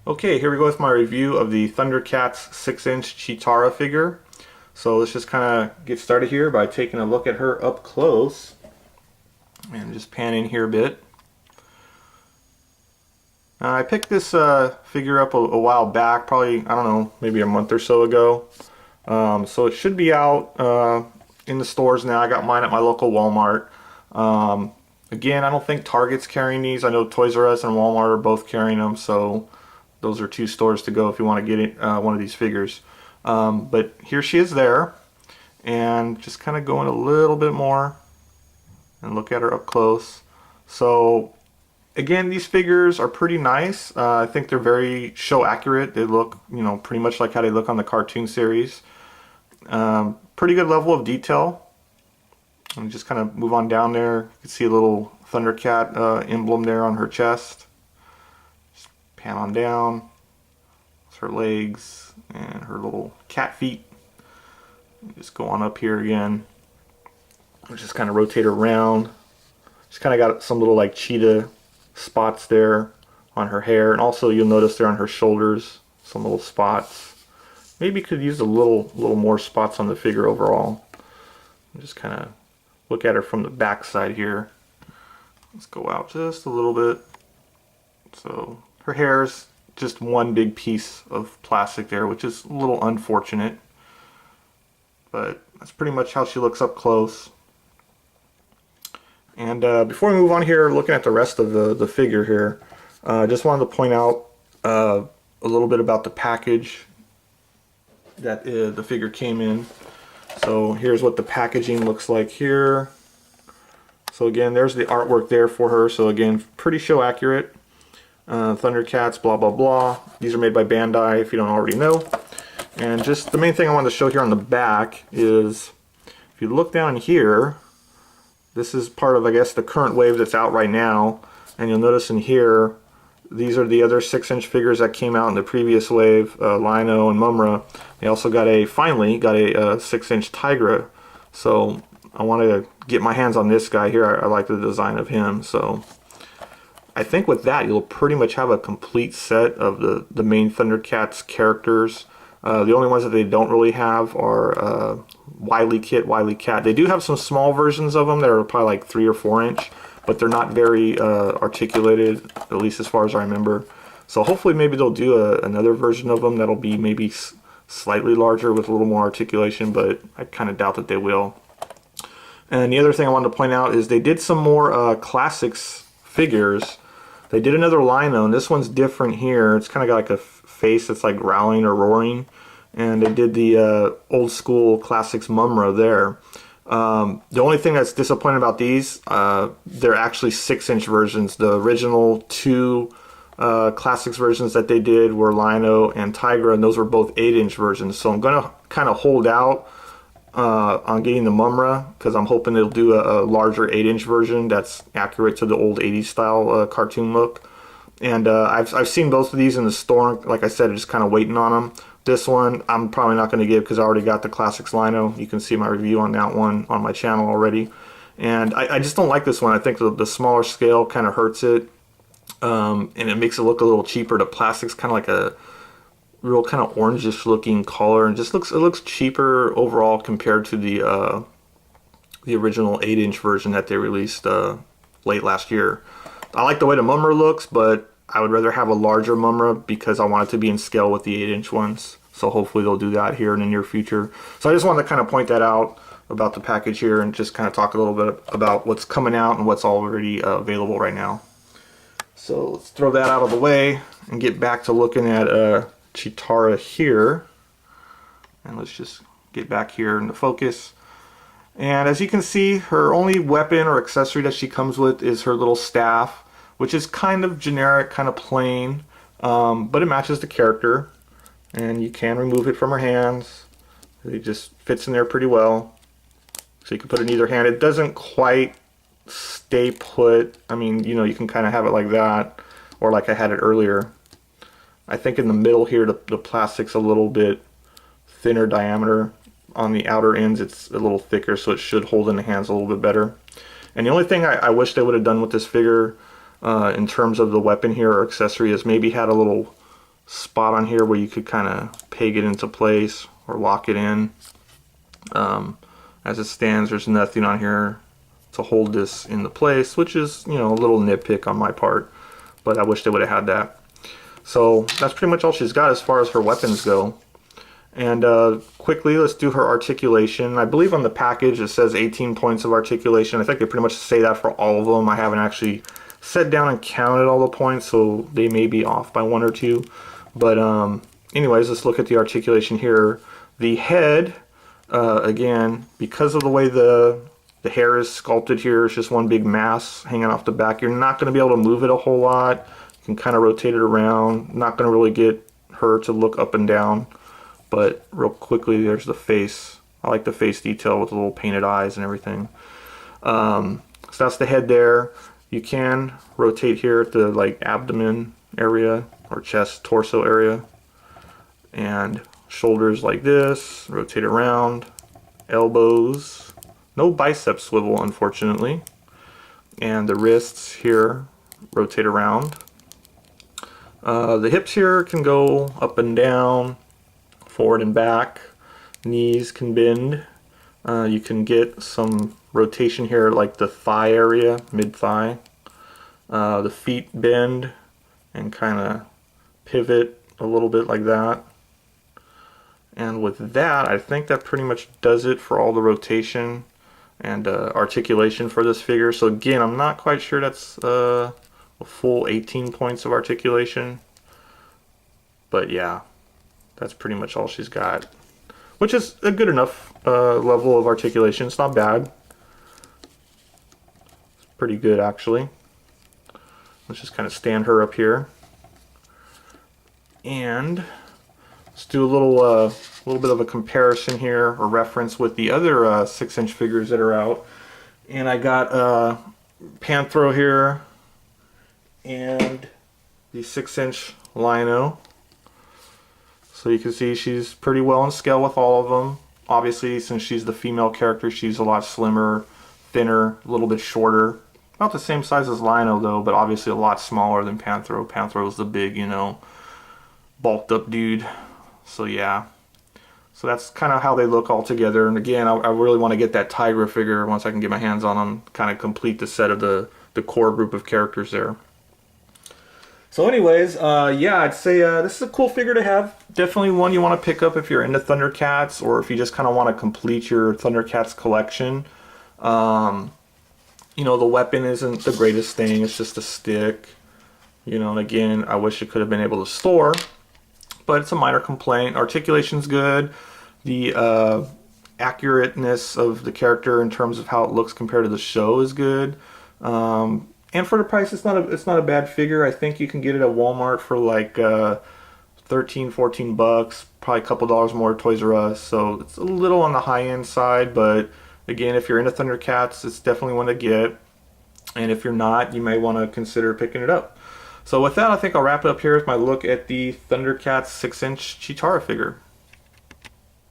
Okay, here we go with my review of the Thundercats 6-inch Cheetara figure. So let's just kind of get started here by taking a look at her up close and just pan in here a bit. I picked this figure up a while back, probably, I don't know, maybe a month or so ago. So it should be out in the stores now. I got mine at my local Walmart. Again, I don't think Target's carrying these. I know Toys R Us and Walmart are both carrying them, so those are two stores to go if you want to get one of these figures. But here she is there, and just kind of go in a little bit more and look at her up close. So again, these figures are pretty nice. I think they're very show accurate. They look, pretty much like how they look on the cartoon series. Pretty good level of detail. And just kind of move on down there. You can see a little Thundercat emblem there on her chest. Just pan on down. It's her legs and her little cat feet. Just go on up here again. Just kind of rotate her around. She's kind of got some little like cheetah spots there on her hair, and also you'll notice there on her shoulders some little spots. Maybe could use a little more spots on the figure overall. Just kind of look at her from the back side here. Let's go out just a little bit. So her hair's just one big piece of plastic there, which is a little unfortunate, but that's pretty much how she looks up close. And before we move on here, looking at the rest of the figure here, I just wanted to point out a little bit about the package that the figure came in. So here's what the packaging looks like here. So again, there's the artwork there for her. So again, pretty show accurate. Thundercats, blah blah blah. These are made by Bandai, if you don't already know. And just the main thing I wanted to show here on the back is, if you look down here, this is part of, I guess, the current wave that's out right now. And you'll notice in here, these are the other 6-inch figures that came out in the previous wave, Lino and Mumra. They also finally got a 6-inch Tigra. So I wanted to get my hands on this guy here. I like the design of him. So I think with that, you'll pretty much have a complete set of the main Thundercats characters. The only ones that they don't really have are Wily Kit, Wily Cat. They do have some small versions of them that are probably like 3 or 4 inch, but they're not very articulated, at least as far as I remember. So hopefully maybe they'll do another version of them that'll be maybe slightly larger with a little more articulation, but I kind of doubt that they will. And the other thing I wanted to point out is they did some more classics figures. They did another Lino, and this one's different here. It's kind of got like a face that's like growling or roaring. And they did the old school classics Mumra there. The only thing that's disappointing about these, they're actually 6-inch versions. The original 2 classics versions that they did were Lino and Tigra, and those were both 8-inch versions. So I'm going to kind of hold out on getting the Mumra, because I'm hoping they'll do a larger 8-inch version that's accurate to the old 80s style cartoon look. And I've seen both of these in the store. Like I said, just kind of waiting on them. This one I'm probably not going to give because I already got the Classics Lino. You can see my review on that one on my channel already. And I just don't like this one. I think the smaller scale kind of hurts it. And it makes it look a little cheaper. The plastic's kind of like a real kind of orangish looking color, and just it looks cheaper overall compared to the original 8-inch version that they released late last year. I like the way the Mumra looks, but I would rather have a larger Mumra because I want it to be in scale with the 8-inch ones. So hopefully they'll do that here in the near future. So I just wanted to kind of point that out about the package here and just kind of talk a little bit about what's coming out and what's already available right now. So let's throw that out of the way and get back to looking at Cheetara here. And let's just get back here into focus. And as you can see, her only weapon or accessory that she comes with is her little staff, which is kind of generic, kind of plain, but it matches the character. And you can remove it from her hands. It just fits in there pretty well. So you can put it in either hand. It doesn't quite stay put. I mean, you can kind of have it like that, or like I had it earlier. I think in the middle here, the plastic's a little bit thinner diameter. On the outer ends, it's a little thicker, so it should hold in the hands a little bit better. And the only thing I wish they would have done with this figure in terms of the weapon here or accessory is maybe had a little spot on here where you could kind of peg it into place or lock it in. As it stands, there's nothing on here to hold this into place, which is, you know, a little nitpick on my part, but I wish they would have had that. So that's pretty much all she's got as far as her weapons go. And quickly, let's do her articulation. I believe on the package it says 18 points of articulation. I think they pretty much say that for all of them. I haven't actually sat down and counted all the points, so they may be off by one or two. But anyways, let's look at the articulation here. The head, again, because of the way the hair is sculpted here, it's just one big mass hanging off the back. You're not going to be able to move it a whole lot. You can kind of rotate it around. Not going to really get her to look up and down. But real quickly, there's the face. I like the face detail with the little painted eyes and everything. So that's the head there. You can rotate here at the like abdomen area or chest, torso area. And shoulders like this, rotate around. Elbows. No bicep swivel, unfortunately. And the wrists here, rotate around. The hips here can go up and down, forward and back. Knees can bend. You can get some rotation here like the thigh area, mid-thigh. The feet bend and kind of pivot a little bit like that. And with that, I think that pretty much does it for all the rotation and articulation for this figure. So again, I'm not quite sure that's a full 18 points of articulation. But yeah, that's pretty much all she's got. Which is a good enough level of articulation. It's not bad. It's pretty good, actually. Let's just kind of stand her up here. And let's do a little bit of a comparison here, or reference with the other 6-inch figures that are out. And I got Panthro here and the 6-inch Lino. So you can see she's pretty well in scale with all of them. Obviously, since she's the female character, she's a lot slimmer, thinner, a little bit shorter. About the same size as Lino though, but obviously a lot smaller than Panthro. Panthro's the big, you know, bulked up dude. So yeah. So that's kind of how they look all together. And again, I really want to get that Tigra figure once I can get my hands on them, kind of complete the set of the core group of characters there. So anyways, yeah, I'd say this is a cool figure to have. Definitely one you want to pick up if you're into Thundercats, or if you just kind of want to complete your Thundercats collection. You know, the weapon isn't the greatest thing. It's just a stick. You know, and again, I wish it could have been able to store. But it's a minor complaint. Articulation's good. The accurateness of the character in terms of how it looks compared to the show is good. And for the price, it's not a bad figure. I think you can get it at Walmart for like 13, 14 bucks, probably a couple dollars more at Toys R Us. So it's a little on the high end side, but again, if you're into Thundercats, it's definitely one to get. And if you're not, you may want to consider picking it up. So with that, I think I'll wrap it up here with my look at the Thundercats 6-inch Cheetara figure.